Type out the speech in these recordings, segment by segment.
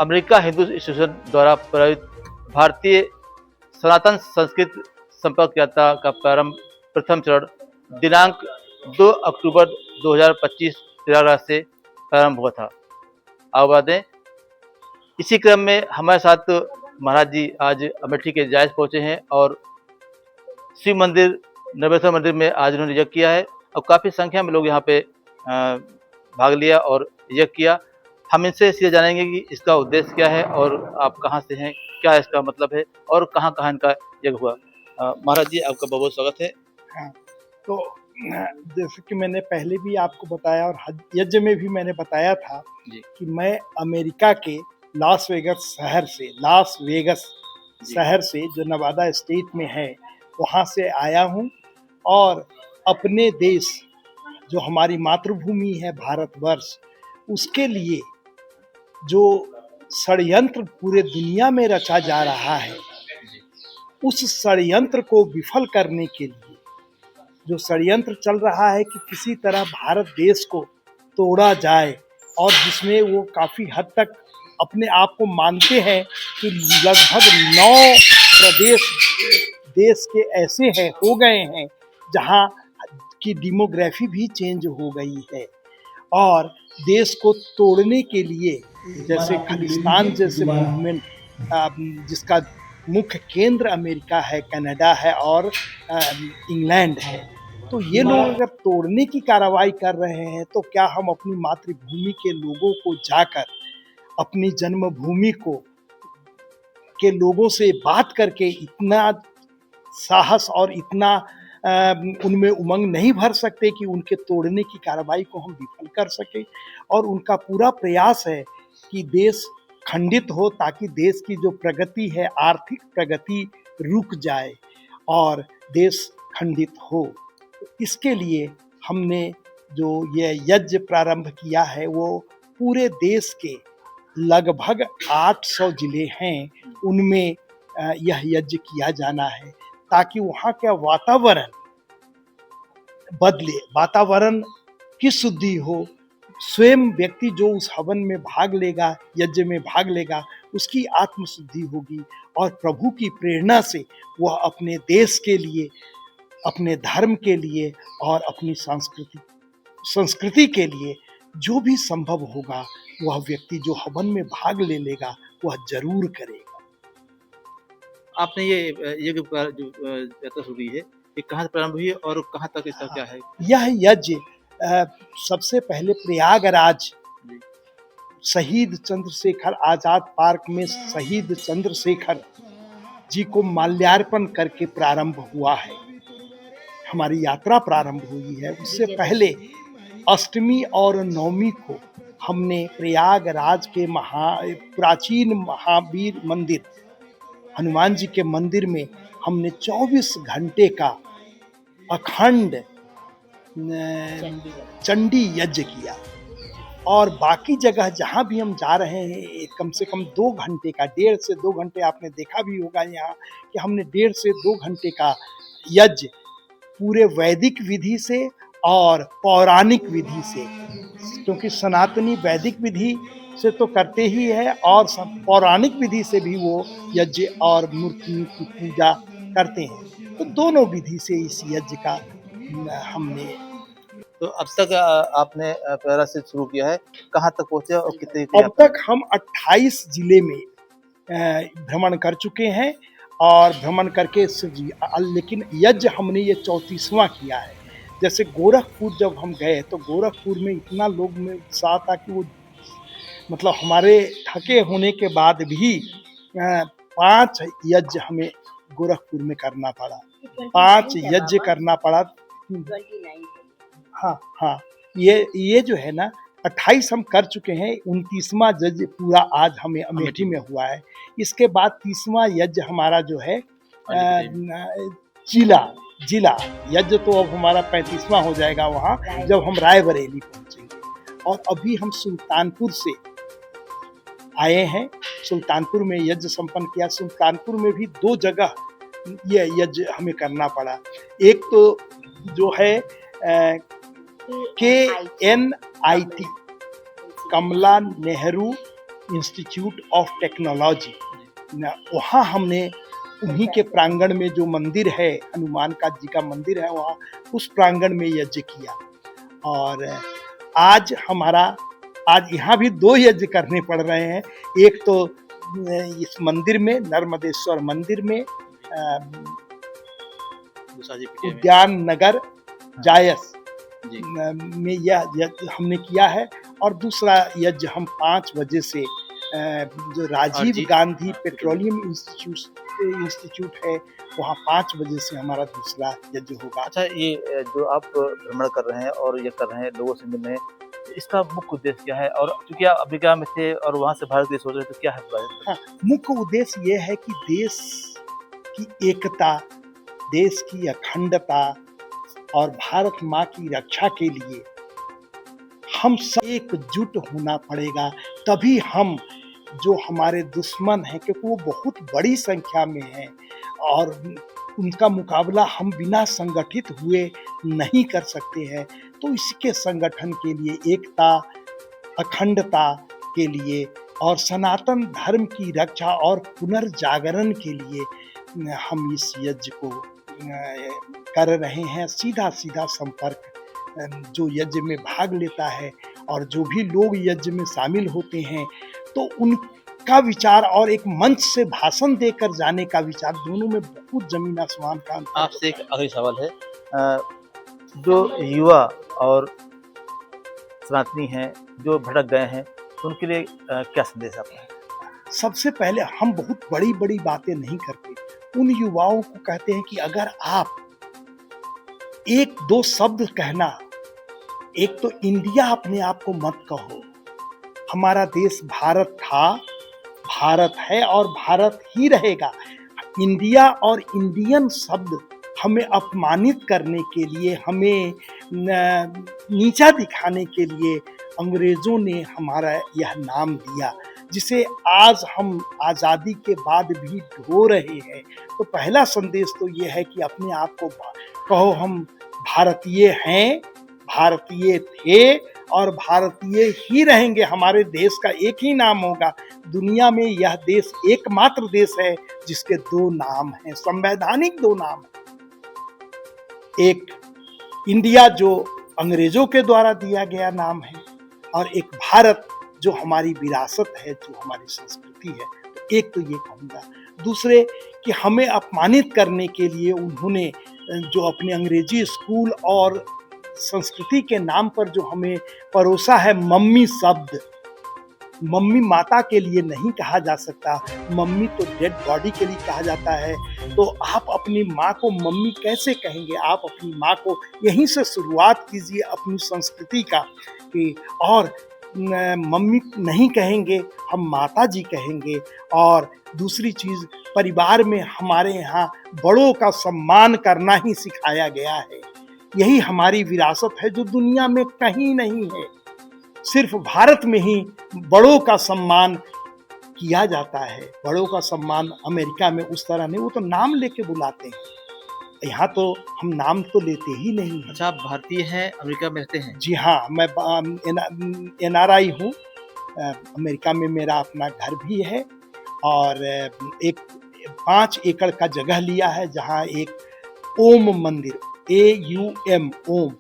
America Hindu institution द्वारा प्रायोजित भारतीय सनातन संस्कृत संपर्क यात्रा का प्रारंभ प्रथम चरण दिनांक 2 अक्टूबर 2025 प्रयागराज से प्रारंभ हुआ था। आगे बढ़ें। इसी क्रम में हमारे साथ महाराज जी आज अमेठी के जायज पहुंचे हैं और शिव मंदिर नवेश्वर मंदिर में आज उन्होंने यज्ञ किया है और काफ़ी संख्या में लोग यहाँ पे भाग लिया और यज्ञ किया। हम इनसे इसलिए जानेंगे कि इसका उद्देश्य क्या है और आप कहाँ से हैं, क्या इसका मतलब है और कहाँ कहाँ इनका यज्ञ हुआ। महाराज जी आपका बहुत बहुत स्वागत है। हाँ, तो जैसे कि मैंने पहले भी आपको बताया और यज्ञ में भी मैंने बताया था कि मैं अमेरिका के लास वेगस शहर से जो नवादा स्टेट में है वहाँ से आया हूँ और अपने देश जो हमारी मातृभूमि है भारतवर्ष उसके लिए जो षड्यंत्र पूरे दुनिया में रचा जा रहा है उस षड्यंत्र को विफल करने के लिए जो षड्यंत्र चल रहा है कि किसी तरह भारत देश को तोड़ा जाए और जिसमें वो काफ़ी हद तक अपने आप को मानते हैं कि लगभग 9 प्रदेश देश के ऐसे हैं हो गए हैं जहाँ की डेमोग्राफी भी चेंज हो गई है और देश को तोड़ने के लिए जैसे खालिस्तान जैसे मूवमेंट जिसका मुख्य केंद्र अमेरिका है, कनाडा है और इंग्लैंड है, तो ये लोग अगर तोड़ने की कार्रवाई कर रहे हैं तो क्या हम अपनी मातृभूमि के लोगों को जाकर अपनी जन्मभूमि को के लोगों से बात करके इतना साहस और इतना उनमें उमंग नहीं भर सकते कि उनके तोड़ने की कार्रवाई को हम विफल कर सके। और उनका पूरा प्रयास है कि देश खंडित हो ताकि देश की जो प्रगति है, आर्थिक प्रगति रुक जाए और देश खंडित हो। इसके लिए हमने जो ये यज्ञ प्रारंभ किया है वो पूरे देश के लगभग 800 जिले हैं उनमें यह यज्ञ किया जाना है ताकि वहाँ का वातावरण बदले, वातावरण की शुद्धि हो। स्वयं व्यक्ति जो उस हवन में भाग लेगा, यज्ञ में भाग लेगा, उसकी आत्मशुद्धि होगी और प्रभु की प्रेरणा से वह अपने देश के लिए, अपने धर्म के लिए और अपनी संस्कृति के लिए जो भी संभव होगा वह व्यक्ति जो हवन में भाग ले लेगा वह जरूर करेगा। आपने ये जो यात्रा शुरू की है ये कहाँ से प्रारंभ हुई है और कहाँ तक इसका क्या है? यह यज्ञ सबसे पहले प्रयागराज शहीद चंद्रशेखर आजाद पार्क में शहीद चंद्रशेखर जी को माल्यार्पण करके प्रारंभ हुआ है। हमारी यात्रा प्रारंभ हुई है। उससे पहले अष्टमी और नवमी को हमने प्रयागराज के प्राचीन महावीर मंदिर हनुमान जी के मंदिर में हमने 24 घंटे का अखंड चंडी यज्ञ किया और बाकी जगह जहाँ भी हम जा रहे हैं कम से कम 2 घंटे का, 1.5 से 2 घंटे आपने देखा भी होगा यहाँ कि हमने 1.5 से 2 घंटे का यज्ञ पूरे वैदिक विधि से और पौराणिक विधि से, क्योंकि सनातनी वैदिक विधि से तो करते ही है और पौराणिक विधि से भी वो यज्ञ और मूर्ति की पूजा करते हैं, तो दोनों विधि से इस यज्ञ का हमने। तो अब तक आपने प्रयागराज से शुरू किया है, कहाँ तक पहुँचे और कितने? अब तक हम 28 जिले में भ्रमण कर चुके हैं और भ्रमण करके लेकिन यज्ञ हमने ये 34वां किया है। जैसे गोरखपुर जब हम गए तो गोरखपुर में इतना लोग में उत्साह था कि वो मतलब हमारे थके होने के बाद भी 5 यज्ञ हमें गोरखपुर में करना पड़ा, 5 यज्ञ करना पड़ा। हाँ, ये जो है ना 28 हम कर चुके हैं, 29वां यज्ञ पूरा आज हमें अमेठी में हुआ है। इसके बाद 30वां यज्ञ हमारा जो है जिला यज्ञ तो अब हमारा 35वां हो जाएगा वहाँ जब हम रायबरेली पहुँचेंगे। और अभी हम सुल्तानपुर से आए हैं, सुल्तानपुर में यज्ञ संपन्न किया। सुल्तानपुर में भी 2 जगह ये यज्ञ हमें करना पड़ा। एक तो जो है KNIT Kamla Nehru institute of technology, वहाँ हमने उन्हीं के प्रांगण में जो मंदिर है, हनुमान का जी का मंदिर है, वहाँ उस प्रांगण में यज्ञ किया। और आज यहाँ भी 2 यज्ञ करने पड़ रहे हैं। एक तो इस मंदिर में, नर्मदेश्वर मंदिर में, उद्यान नगर जायस में यह यज्ञ हमने किया है। और दूसरा यज्ञ हम 5 बजे से जो राजीव गांधी पेट्रोलियम इंस्टीट्यूट है, वहाँ 5 बजे से हमारा दूसरा यज्ञ होगा। अच्छा, ये जो आप भ्रमण कर रहे हैं और ये कर रहे हैं, लोगों से मिल रहे हैं, इसका मुख्य उद्देश्य क्या है? और क्योंकि आप अमेरिका में थे और वहाँ से भारत के लिए सोच रहे थे, तो क्या है? हाँ, मुख्य उद्देश्य ये है कि देश की एकता, देश की अखंडता और भारत माँ की रक्षा के लिए हम सब एकजुट होना पड़ेगा। तभी हम, जो हमारे दुश्मन हैं, क्योंकि वो बहुत बड़ी संख्या में हैं और उनका मुकाबला हम बिना संगठित हुए नहीं कर सकते हैं, तो इसके संगठन के लिए, एकता, अखंडता के लिए और सनातन धर्म की रक्षा और पुनर्जागरण के लिए हम इस यज्ञ को कर रहे हैं। सीधा सीधा संपर्क जो यज्ञ में भाग लेता है और जो भी लोग यज्ञ में शामिल होते हैं, तो उनका विचार और एक मंच से भाषण देकर जाने का विचार, दोनों में बहुत जमीन आसमान का अंतर। आपसे एक आखिरी सवाल है, जो युवा और सनातनी हैं जो भटक गए हैं, तो उनके लिए क्या संदेश आपका है? सबसे पहले हम बहुत बड़ी बड़ी बातें नहीं करते, उन युवाओं को कहते हैं कि अगर आप 1-2 शब्द कहना, एक तो इंडिया अपने आप को मत कहो। हमारा देश भारत था, भारत है और भारत ही रहेगा। इंडिया और इंडियन शब्द हमें अपमानित करने के लिए, हमें नीचा दिखाने के लिए अंग्रेजों ने हमारा यह नाम दिया, जिसे आज हम आज़ादी के बाद भी ढो रहे हैं। तो पहला संदेश तो ये है कि अपने आप को कहो हम भारतीय हैं, भारतीय थे और भारतीय ही रहेंगे। हमारे देश का एक ही नाम होगा। दुनिया में यह देश एकमात्र देश है जिसके 2 नाम हैं, संवैधानिक 2 नाम हैं। एक इंडिया जो अंग्रेजों के द्वारा दिया गया नाम है, और एक भारत जो हमारी विरासत है, जो हमारी संस्कृति है। तो एक तो ये कहूँगा। दूसरे कि हमें अपमानित करने के लिए उन्होंने जो अपने अंग्रेजी स्कूल और संस्कृति के नाम पर जो हमें परोसा है मम्मी शब्द, मम्मी माता के लिए नहीं कहा जा सकता, मम्मी तो डेड बॉडी के लिए कहा जाता है। तो आप अपनी माँ को मम्मी कैसे कहेंगे? आप अपनी माँ को यहीं से शुरुआत कीजिए अपनी संस्कृति का, कि और मम्मी नहीं कहेंगे, हम माता जी कहेंगे। और दूसरी चीज़, परिवार में हमारे यहाँ बड़ों का सम्मान करना ही सिखाया गया है। यही हमारी विरासत है जो दुनिया में कहीं नहीं है। सिर्फ भारत में ही बड़ों का सम्मान किया जाता है। बड़ों का सम्मान अमेरिका में उस तरह नहीं, वो तो नाम लेके बुलाते हैं। यहाँ तो हम नाम तो लेते ही नहीं हैं। अच्छा, आप भारतीय हैं, अमेरिका में रहते हैं? जी हाँ, मैं NRI हूँ। अमेरिका में मेरा अपना घर भी है और एक 5 एकड़ का जगह लिया है, जहाँ एक ओम मंदिर, AUM, ओम,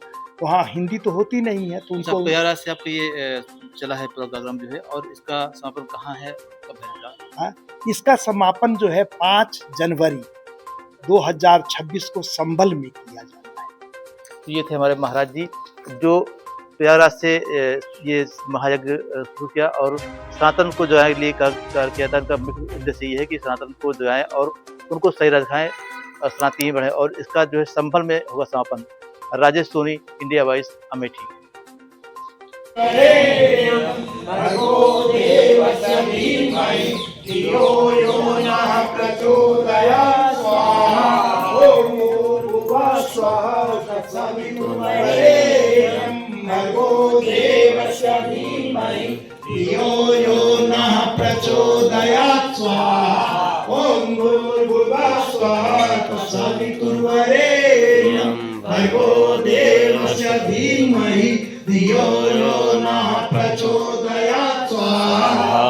वहाँ हिंदी तो होती नहीं है, तो उनको प्यारा से आपका ये चला है प्रोग्राम जो है, और इसका समापन कहाँ है, कब है? इसका समापन जो है 5 जनवरी 2026 को संभल में किया जाना है। तो ये थे हमारे महाराज जी, जो प्रयागराज से ये महायज्ञ शुरू किया और सनातन को जो है लिए कार्य किया था। उनका मुख्य उद्देश्य ये है कि सनातन को जो है और उनको सही रखाएं और सनातनी बढ़े। और इसका जो है संभल में होगा समापन। Rajesh Soni, India voice, Amethi. प्रचोदयात् स्वाहा। ओम भूर्भुवः स्वः तत्सवितुर्वरेण्यं भर्गो देवस्य धीमहि धियो यो नः प्रचोदयात् स्वाहा।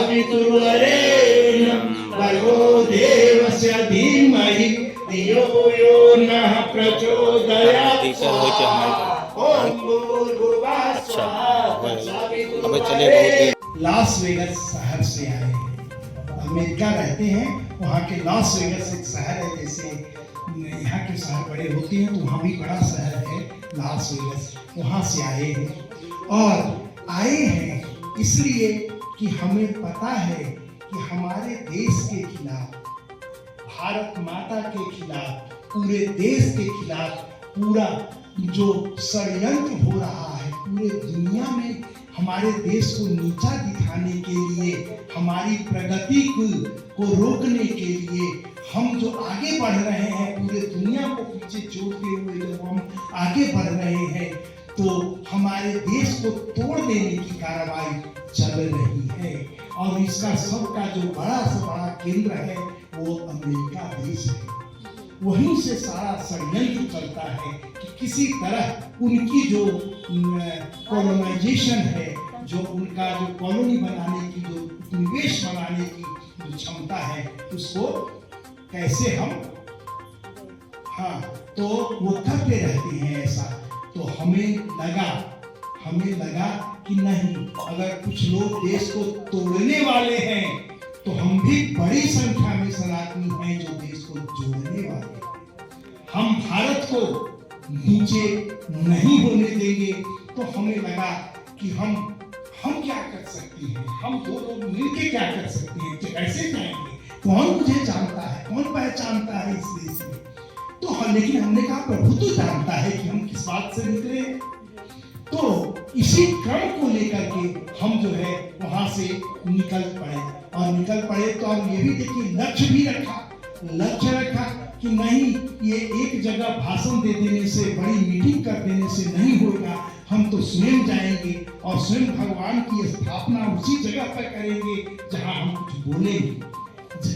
सवितुर्वरेण्यं भर्गो देवस्य धीमहि धियो यो नः प्रचोदयात् ओम भूर्भुवः स्वः लास वेगस शहर से आए हैं। अमेरिका रहते हैं, वहाँ के लास वेगस एक शहर है, जैसे यहाँ के शहर बड़े होते हैं तो वहाँ भी बड़ा शहर है लास वेगस, वहाँ से आए हैं। और आए हैं इसलिए कि हमें पता है कि हमारे देश के खिलाफ, भारत माता के खिलाफ, पूरे देश के खिलाफ पूरा जो षड्यंत्र हो रहा है पूरे दुनिया में, हमारे देश को नीचा दिखाने के लिए, हमारी प्रगति को रोकने के लिए, हम जो आगे बढ़ रहे हैं, पूरे दुनिया को पीछे छोड़ते हुए जब हम आगे बढ़ रहे हैं, तो हमारे देश को तोड़ देने की कार्रवाई चल रही है। और इसका सबका जो बड़ा से बड़ा केंद्र है वो अमेरिका देश है। वहीं से सारा षड्यंत्र चलता है कि किसी तरह उनकी जो कॉलोनाइजेशन है, जो उनका जो कॉलोनी बनाने की, जो उपनिवेश बनाने की जो क्षमता है, उसको कैसे हम तो वो करते रहते हैं ऐसा। तो हमें लगा कि नहीं, अगर कुछ लोग देश को तोड़ने वाले हैं तो हम भी बड़ी संख्या में सनातनी हैं जो देश को जोड़ने वाले हैं। हम भारत को नीचे नहीं होने देंगे। तो हमें लगा कि हम क्या कर सकते हैं, हम दो लोग मिलकर क्या कर सकते हैं, कैसे जाएंगे, कौन मुझे जानता है, कौन पहचानता है इस देश में। तो लेकिन हमने कहा प्रभु तो जानता है कि हम किस बात से निकले। तो इसी क्रम को लेकर के हम जो है वहां से निकल पड़े तो हम ये भी देखिए लक्ष्य रखा कि नहीं, ये एक जगह भाषण दे देने से, बड़ी मीटिंग कर देने से नहीं होगा। हम तो स्वयं जाएंगे और स्वयं भगवान की स्थापना उसी जगह पर करेंगे जहां हम कुछ बोलेंगे,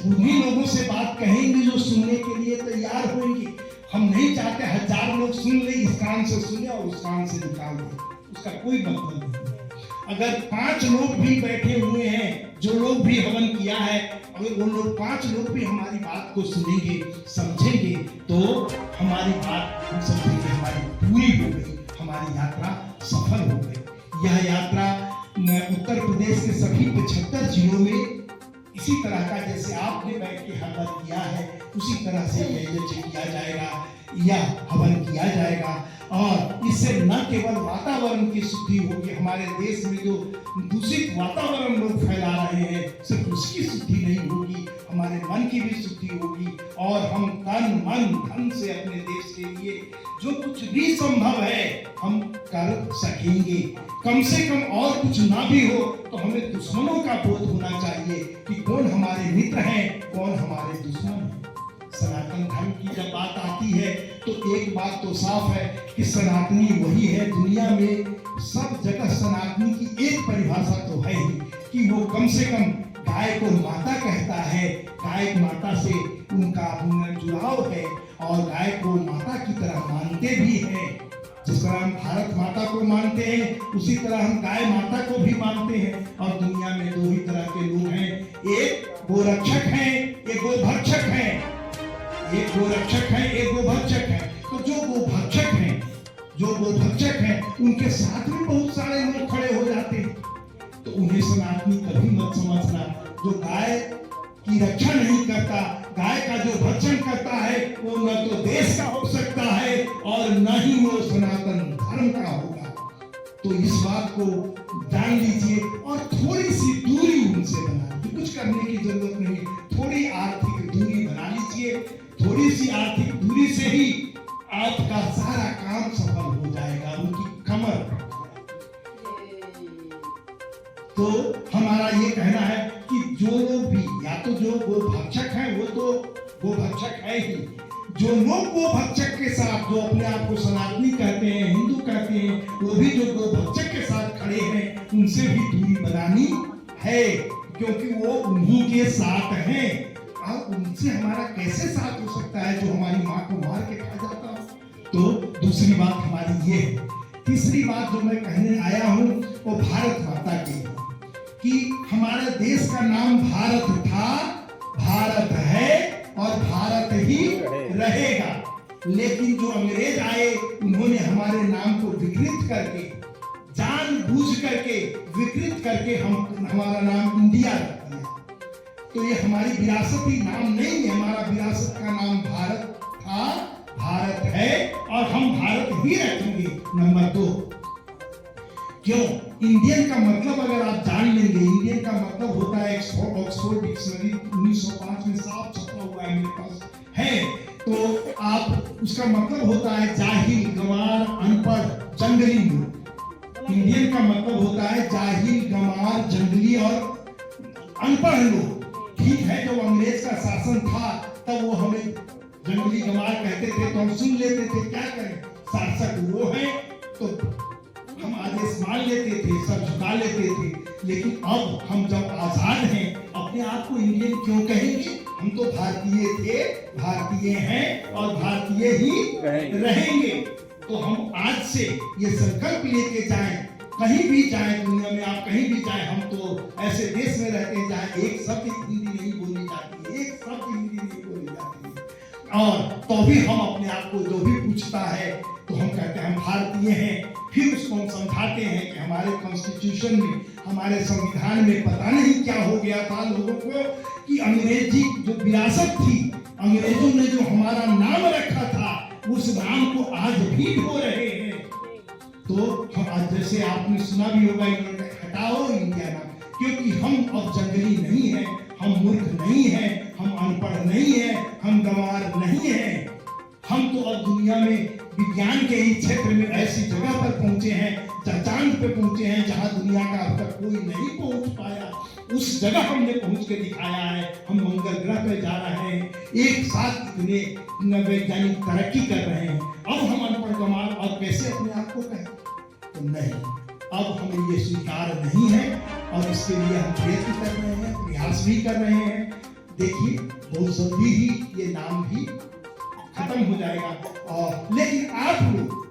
उन्हीं लोगों से बात कहेंगे जो सुनने के लिए तैयार होंगे। हम नहीं चाहते 1000 लोग सुन ले, इस कान से सुने और उस कान से निकाल दे, उसका कोई मतलब नहीं। अगर 5 लोग भी बैठे हुए हैं, जो लोग भी हवन किया है, अगर वो लोग 5 लोग भी हमारी बात को सुनेंगे, समझेंगे, तो हमारी बात हम समझेंगे हमारी पूरी हो गई, हमारी यात्रा सफल हो गई। यह यात्रा उत्तर प्रदेश के सभी 75 जिलों में इसी तरह का, जैसे आपने बैठ के हवन किया है, उसी तरह से यज्ञ किया जाएगा या हवन किया जाएगा। और इससे न केवल वातावरण की शुद्धि होगी, हमारे देश में जो दूषित वातावरण लोग फैला रहे हैं, सिर्फ उसकी शुद्धि नहीं होगी, हमारे मन की भी शुद्धि होगी। और हम तन मन धन से अपने देश के लिए जो कुछ भी संभव है हम कर सकेंगे। कम से कम और कुछ ना भी हो तो हमें दुश्मनों का बोध होना चाहिए कि कौन हमारे मित्र हैं, कौन हमारे दुश्मन हैं। सनातन धर्म की जब बात आती है तो एक बात तो साफ है कि सनातनी वही है, दुनिया में सब जगह सनातनी की एक परिभाषा तो है ही कि वो कम से कम गाय को माता कहता है, गाय माता से उनका जुड़ाव है और गाय को माता की तरह मानते भी हैं। जिस तरह हम भारत माता को मानते हैं, उसी तरह हम गाय माता को भी मानते हैं। और दुनिया में 2 ही तरह के लोग हैं, एक गोरक्षक हैं, एक गोभक्षक हैं। एक गोरक्षक है, एक गोभक्षक है। तो जो गोभक्षक हैं उनके साथ में बहुत सारे लोग खड़े हो जाते हैं, तो उन्हें सनातनी कभी मत समझना। जो गाय की रक्षा नहीं करता, गाय का जो भक्षण करता है, वो न तो देश का हो सकता है और न ही वो सनातन धर्म का होगा। तो इस बात को जान लीजिए और थोड़ी सी दूरी उनसे बना लीजिए। कुछ करने की जरूरत नहीं, थोड़ी आर्थिक दूरी बना लीजिए। थोड़ी सी आर्थिक दूरी से ही आपका सारा काम सफल हो जाएगा। उनकी कमर। तो हमारा ये कहना है कि जो लोग भी, या तो जो गोभक्षक हैं वो तो गोभक्षक है ही, जो लोग गोभक्षक के साथ, जो अपने आप को सनातनी कहते हैं, हिंदू कहते हैं, वो भी जो गोभक्षक के साथ खड़े हैं, उनसे भी दूरी बनानी है, क्योंकि वो उन्हीं के साथ हैं। और उनसे हमारा कैसे साथ हो सकता है जो हमारी माँ को मार के खा जाता हो। तो दूसरी बात हमारी ये है। तीसरी बात जो मैं कहने आया हूँ वो भारत माता की, कि हमारे देश का नाम भारत था, भारत है और भारत ही रहेगा। लेकिन जो अंग्रेज आए उन्होंने हमारे नाम को विकृत करके, जानबूझ करके विकृत करके हमारा नाम इंडिया रख दिया। तो ये हमारी विरासती नाम नहीं है, हमारा विरासत का नाम भारत था, भारत है और हम भारत ही रखेंगे। नंबर 2, क्यों? इंडियन का मतलब अगर आप जान लेंगे, इंडियन का मतलब होता है, ऑक्सफोर्ड डिक्शनरी 1905 में साफ छपा हुआ है, मेरे पास है, तो आप उसका मतलब होता है जाहिल, गंवार, अनपढ़, जंगली लोग। इंडियन का मतलब होता है जाहिल, गंवार, जंगली और अनपढ़ लोग। ठीक है, जब अंग्रेज का शासन था तब वो हमें जंगली गंवार कहते थे तो हम सुन लेते थे, क्या करें, शासक वो है तो हम आदेश मान लेते थे, सब झुका लेते थे। लेकिन अब हम जब आजाद हैं, अपने आप को इंडियन क्यों कहेंगे? हम तो भारतीय थे, भारतीय हैं और भारतीय ही रहेंगे। तो हम आज से ये संकल्प लेके जाएं, कहीं भी जाएं दुनिया में, आप कहीं भी जाएं, हम तो ऐसे देश में रहते हैं जहाँ एक शब्द हिंदी नहीं बोली जाती है, एक शब्द हिंदी नहीं बोली जाती है। और तो भी हम अपने आप को जो भी पूछता है तो हम कहते हैं हम भारतीय हैं। फिर उसको हम समझाते हैं कि हमारे कॉन्स्टिट्यूशन में, हमारे संविधान में पता नहीं क्या हो गया था लोगों को कि अंग्रेजी जो विरासत थी, अंग्रेजों ने जो हमारा नाम रखा था, उस नाम को आज भी ढो रहे हैं। तो हम आज, जैसे आपने सुना भी होगा, इन्होंने हटाओ इंडिया नाम, क्योंकि हम अब जंगली नहीं है, हम मूर्ख नहीं है, हम अनपढ़ नहीं है, हम गंवार नहीं है। हम तो अब दुनिया में विज्ञान के ही क्षेत्र में ऐसी जगह पर पहुंचे हैं, चांद पे पहुंचे हैं जहां दुनिया का अब तक कोई नहीं पहुंच पाया। उस जगह हमने पहुंच के दिखाया है। हम मंगल ग्रह पे जा रहे हैं, एक साथ इतने वैज्ञानिक तरक्की कर रहे हैं। अब हम अनपढ़ गंवार और कैसे अपने आप को कहें? तो नहीं, अब हमें ये स्वीकार नहीं है और इसके लिए हम प्रयत्न कर रहे हैं, प्रयास भी कर रहे हैं। देखिए, बहुत जल्दी ही ये नाम भी खत्म हो जाएगा। और लेकिन आप लोग